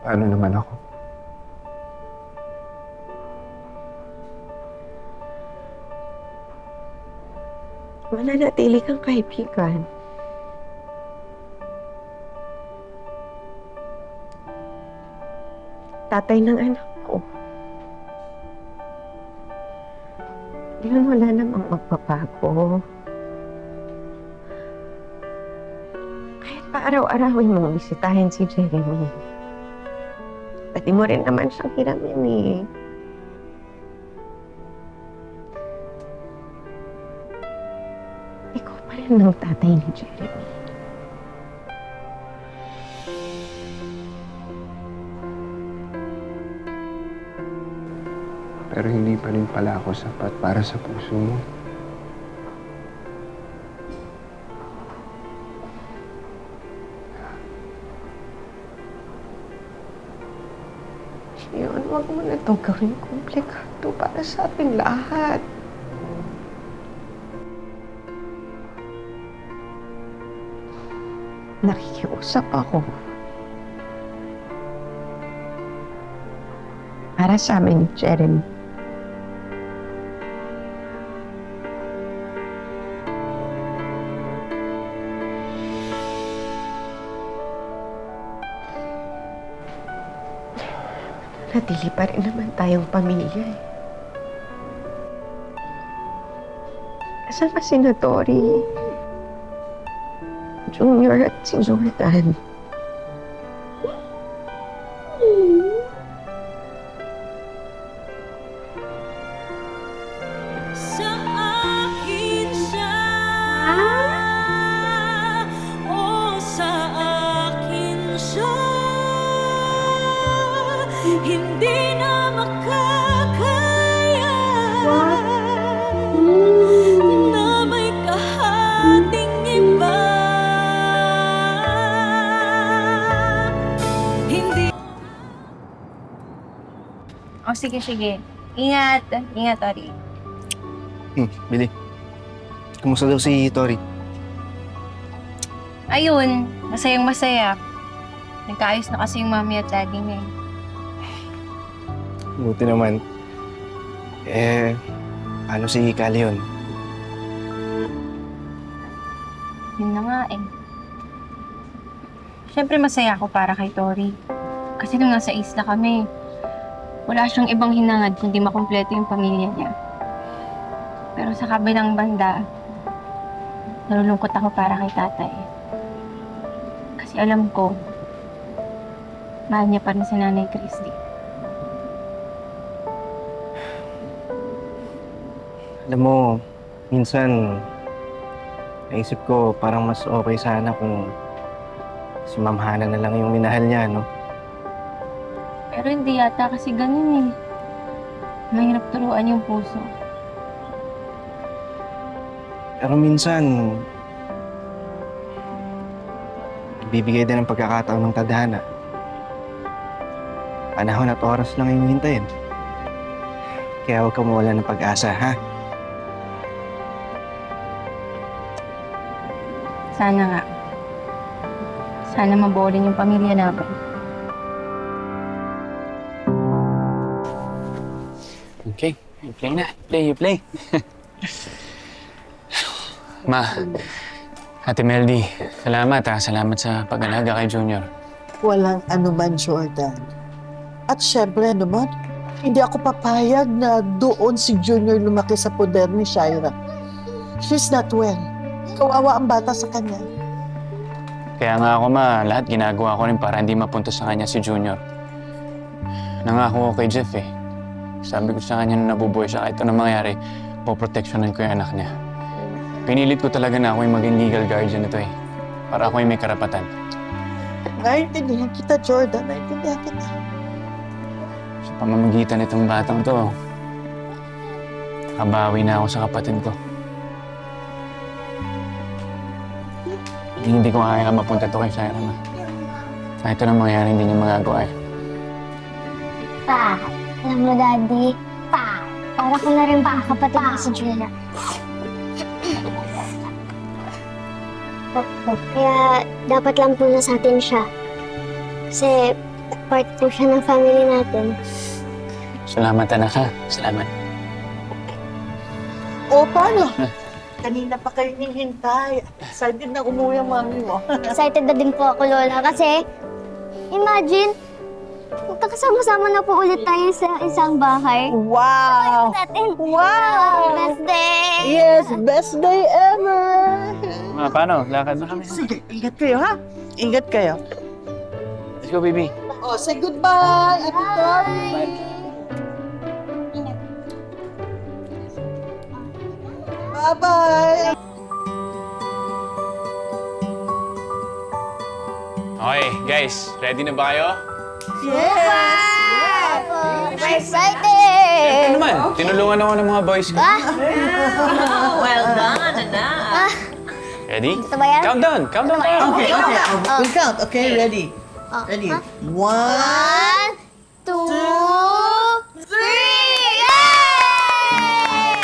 Paano naman ako? Mananatili kang kaibigan. Tatay ng anak ko. Yun, wala namang magpapago. Kahit pa araw-arawin mong bisitahin si Jeremy. Pwede mo rin naman siyang hiramin eh. Ikaw pa rin ang tatay ni Jeremy. Pero hindi pa rin pala ako sapat para sa puso mo. Yun, wag mo na itong gawing komplikado para sa ating lahat. Nakikiusap ako. Para sa amin ni Jeremy. Natili pa rin naman tayong pamilya eh. Kasama si Tori, Junior at si Jordan. Sa akin siya, o sa akin siya, hindi na makakaya na may kahating iba. Hindi. O sige, sige. Ingat. Ingat, Tori. Billy. Kumusta daw si Tori? Ayun, masayang masaya. Nagkaayos na kasi yung mami at daddy niya. Buti naman. Ano si Kali yun? Yun na nga eh. Siyempre masaya ako para kay Tori. Kasi nung nasa isla kami, wala siyang ibang hinangad kundi makumpleto yung pamilya niya. Pero sa kabilang banda, nalulungkot ako para kay tatay. Kasi alam ko, mahal niya pa rin si Nanay Christy. Alam mo, minsan, naisip ko parang mas okay sana kung si Ma'am Hana na lang yung minahal niya, no? Pero hindi yata kasi ganun eh. Mahirap turuan yung puso. Pero minsan, bibigay din ng pagkakataon ng tadhana. Panahon at oras lang yung hintayin. Kaya huwag ka mawala ng pag-asa, ha? Sana nga. Sana mabuo din yung pamilya namin. Okay, you play na. You play. Ma, Ate Meldy, salamat ha. Salamat sa pag-alaga kay Junior. Walang anuman, Jordan. At syempre naman, hindi ako papayag na doon si Junior lumaki sa poder ni Shaira. She's not well. Kawawa ang bata sa kanya. Kaya nga ako, ma, lahat ginagawa ko rin para hindi mapunta sa kanya si Junior. Nangako ko kay Jeff eh. Sabi ko sa kanya na nabubuhay siya, kahit anong mangyari, poproteksyonan ko yung anak niya. Pinilit ko talaga na ako yung maging legal guardian nito eh. Para ako yung may karapatan. Naintindihan kita, Jordan. Naintindihan kita. Sa pamamagitan nitong batang to, kabawi na ako sa kapatid ko. Hindi ko kaya mapunta to kay Shaira, ma. Kahit anong mangyari, hindi niya magagawa eh. Pa, alam mo, Daddy, pa, para ko na rin pa kapatid ko si Julia. Kaya dapat lang po na sa atin siya. Kasi Part po siya ng family natin. Salamat, anak, ha? Salamat. O, paano? Kanina pa kayo hinihintay. Excited na umuwi ang mami mo. Excited na din po ako, Lola, kasi imagine, magkakasama-sama na po ulit tayo sa isang bahay. Wow! Natin. Wow! Best day! Yes, best day ever! Paano? Lakad na kami. Sige, ingat kayo, ha? Ingat kayo. Let's go, baby. Oh, say goodbye, Ate Tori! Bye-bye! Okay, guys. Ready na ba kayo? Yes! We're excited! Ano naman? Tinulungan ako ng mga boys ko. Well done, anak. Ready? Ito ba yan? Countdown! Countdown tayo! Okay, okay. We'll count. Okay, ready? Ready? 1, 1, 2, 3! Yay!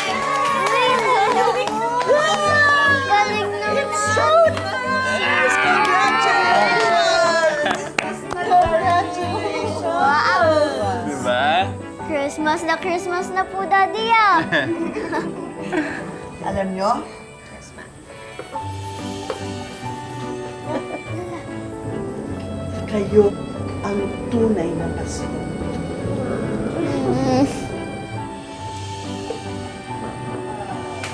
Galing naman! so nice! Congratulations! Congratulations! Wow! Diba? Christmas na po, Daddy, ah! Alam nyo? Kayo ang tunay na Pasko.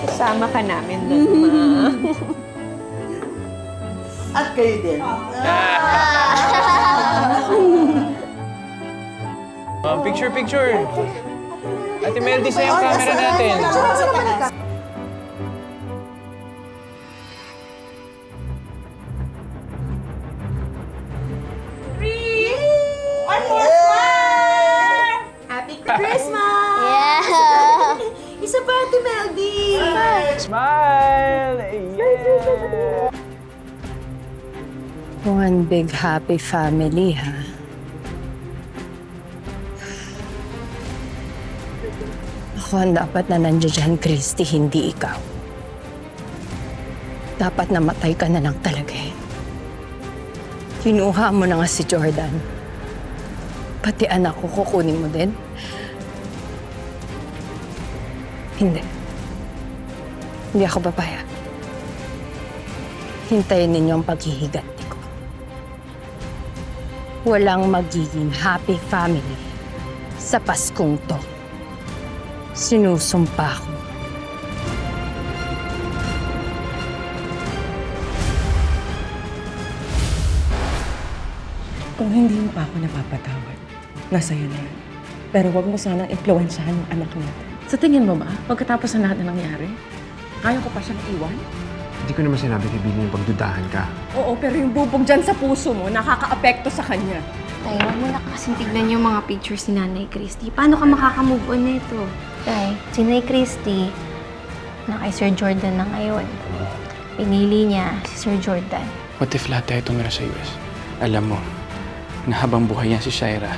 Kasama ka namin doon, ma. At kayo din. Picture, picture! Ate Meldy, sa yung camera natin. Yeah! Isa pa, Ate Meldy! Smile! Yeah! One big happy family, ha? Ako ang dapat na nandiyan dyan, Christy, hindi ikaw. Dapat namatay ka na lang talaga eh. Kinuha mo na nga si Jordan. Pati anak ko, kukunin mo din? Hindi. Hindi ako papayag. Hintayin ninyo ang paghihiganti ko. Walang magiging happy family sa Paskong to. Sinusumpa ko. Kung hindi mo pa ako napapatawad, nasa iyo na yan. Pero huwag mo sanang impluwensyahan yung anak natin. Sa tingin mo ba, pagkatapos ng lahat na nangyari, kaya ko pa siyang iwan? Hindi ko naman sinabi kay Billy yung pagdudahan ka. Oo, pero yung bubog dyan sa puso mo, nakaka-apekto sa kanya. Tay, huwag mo na kasing tignan yung mga pictures ni Nanay Christy. Paano ka makaka-move on nito? Tay, si Nanay Christy, na kay Sir Jordan na ngayon. Pinili niya si Sir Jordan. What if lahat tayo tumira sa US? Alam mo, na habang buhay yan si Shaira,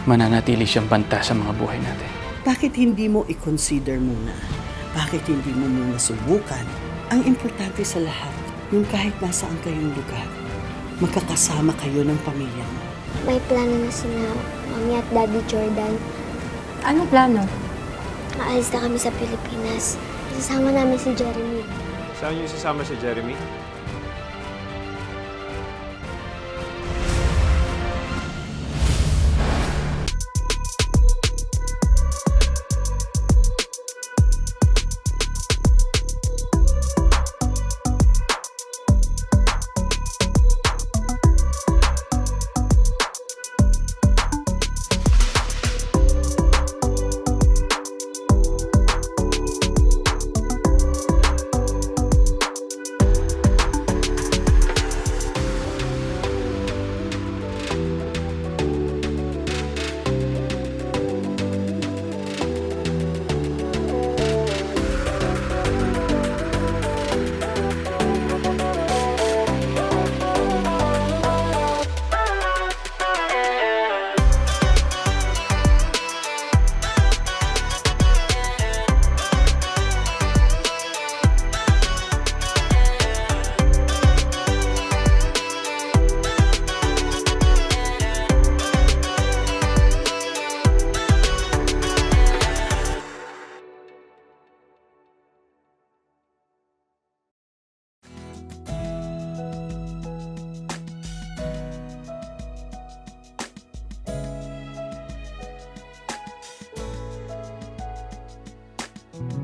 mananatili siyang banta sa mga buhay natin. Bakit hindi mo i-consider muna? Bakit hindi mo muna subukan? Ang importante sa lahat, yung kahit nasaan kayong lugar, magkakasama kayo ng pamilya mo. May plano na sina Mami at Daddy Jordan. Anong plano? Aalis na kami sa Pilipinas. Isasama namin si Jeremy. Saan niyo isasama si Jeremy? eh.